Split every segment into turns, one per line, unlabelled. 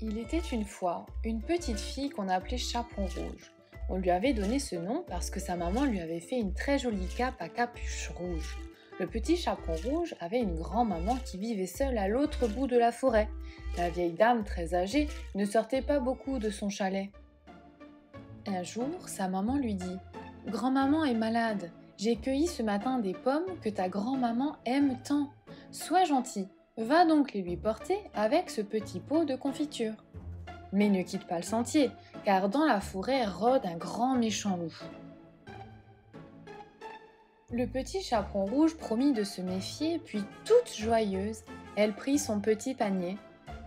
Il était une fois une petite fille qu'on appelait Chaperon Rouge. On lui avait donné ce nom parce que sa maman lui avait fait une très jolie cape à capuche rouge. Le petit Chaperon Rouge avait une grand-maman qui vivait seule à l'autre bout de la forêt. La vieille dame très âgée ne sortait pas beaucoup de son chalet. Un jour, sa maman lui dit « Grand-maman est malade. J'ai cueilli ce matin des pommes que ta grand-maman aime tant. Sois gentil. Va donc les lui porter avec ce petit pot de confiture. Mais ne quitte pas le sentier, car dans la forêt rôde un grand méchant loup. » Le petit Chaperon Rouge promit de se méfier, puis toute joyeuse, elle prit son petit panier,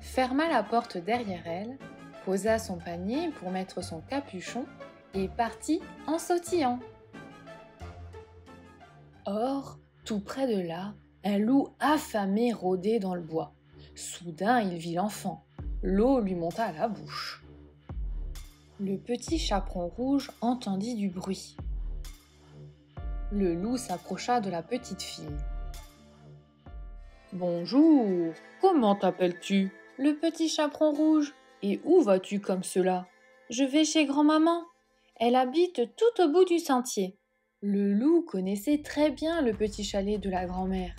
ferma la porte derrière elle, posa son panier pour mettre son capuchon et partit en sautillant. Or, tout près de là, un loup affamé rôdait dans le bois. Soudain, il vit l'enfant. L'eau lui monta à la bouche. Le petit Chaperon Rouge entendit du bruit. Le loup s'approcha de la petite fille. « Bonjour, comment t'appelles-tu » ? « Le petit Chaperon Rouge. Et où vas-tu comme cela ?»« Je vais chez grand-maman. Elle habite tout au bout du sentier. » Le loup connaissait très bien le petit chalet de la grand-mère.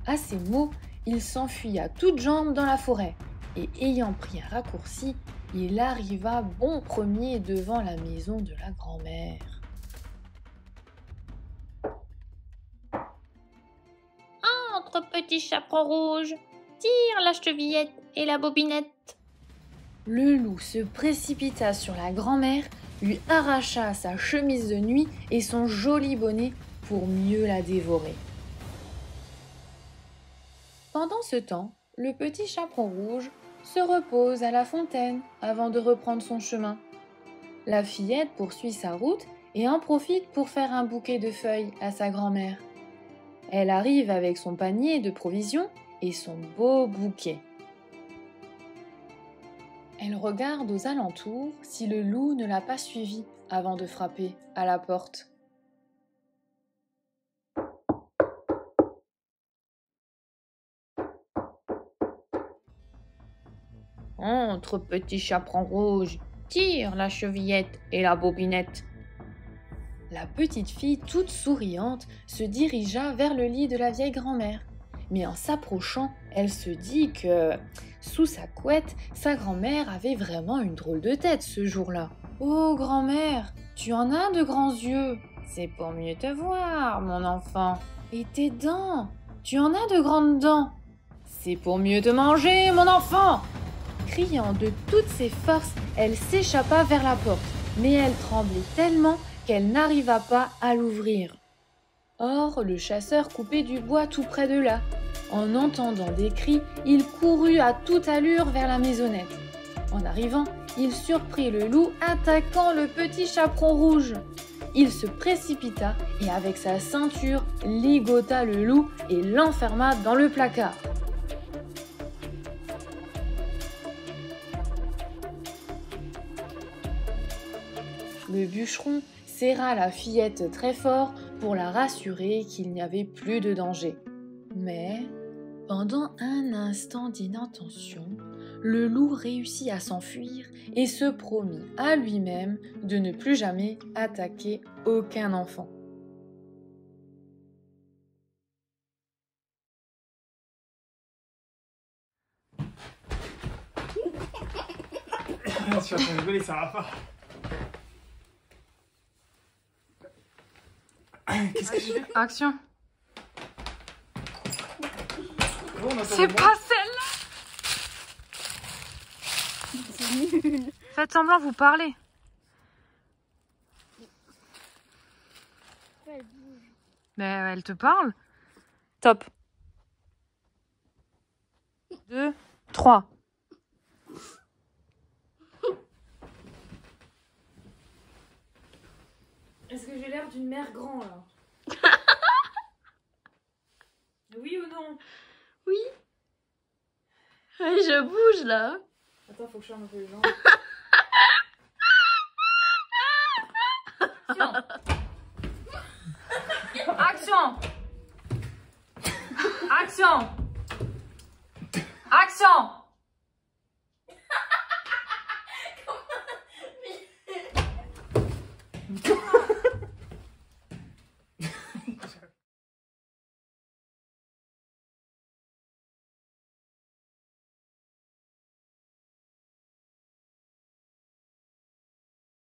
À ces mots, il s'enfuit à toutes jambes dans la forêt et ayant pris un raccourci, il arriva bon premier devant la maison de la grand-mère.
« Entre, petit Chaperon Rouge, tire la chevillette et la bobinette. »
Le loup se précipita sur la grand-mère, lui arracha sa chemise de nuit et son joli bonnet pour mieux la dévorer. Pendant ce temps, le petit Chaperon Rouge se repose à la fontaine avant de reprendre son chemin. La fillette poursuit sa route et en profite pour faire un bouquet de feuilles à sa grand-mère. Elle arrive avec son panier de provisions et son beau bouquet. Elle regarde aux alentours si le loup ne l'a pas suivie avant de frapper à la porte.
« Entre, petit Chaperon Rouge, tire la chevillette et la bobinette. »
La petite fille, toute souriante, se dirigea vers le lit de la vieille grand-mère. Mais en s'approchant, elle se dit que, sous sa couette, sa grand-mère avait vraiment une drôle de tête ce jour-là. « Oh, grand-mère, tu en as de grands yeux. C'est pour mieux te voir, mon enfant. Et tes dents, tu en as de grandes dents. C'est pour mieux te manger, mon enfant. » Criant de toutes ses forces, elle s'échappa vers la porte, mais elle tremblait tellement qu'elle n'arriva pas à l'ouvrir. Or, le chasseur coupait du bois tout près de là. En entendant des cris, il courut à toute allure vers la maisonnette. En arrivant, il surprit le loup attaquant le petit Chaperon Rouge. Il se précipita et avec sa ceinture ligota le loup et l'enferma dans le placard. Le bûcheron serra la fillette très fort pour la rassurer qu'il n'y avait plus de danger. Mais, pendant un instant d'inattention, le loup réussit à s'enfuir et se promit à lui-même de ne plus jamais attaquer aucun enfant.
Je suis en train de rigoler, ça va pas. Qu'est-ce que je fais ?
Action.
Oh,
C'est pas celle-là.
C'est nul.
Faites semblant, vous parlez.
Elle bouge.
Mais elle te parle. Top. 2, 3. Est-ce que j'ai l'air d'une mère grand là? Oui ou non?
Oui. Ouais, je bouge là.
Attends, faut que je ferme un peu les jambes. Action! Action! Action! Action!
Putain.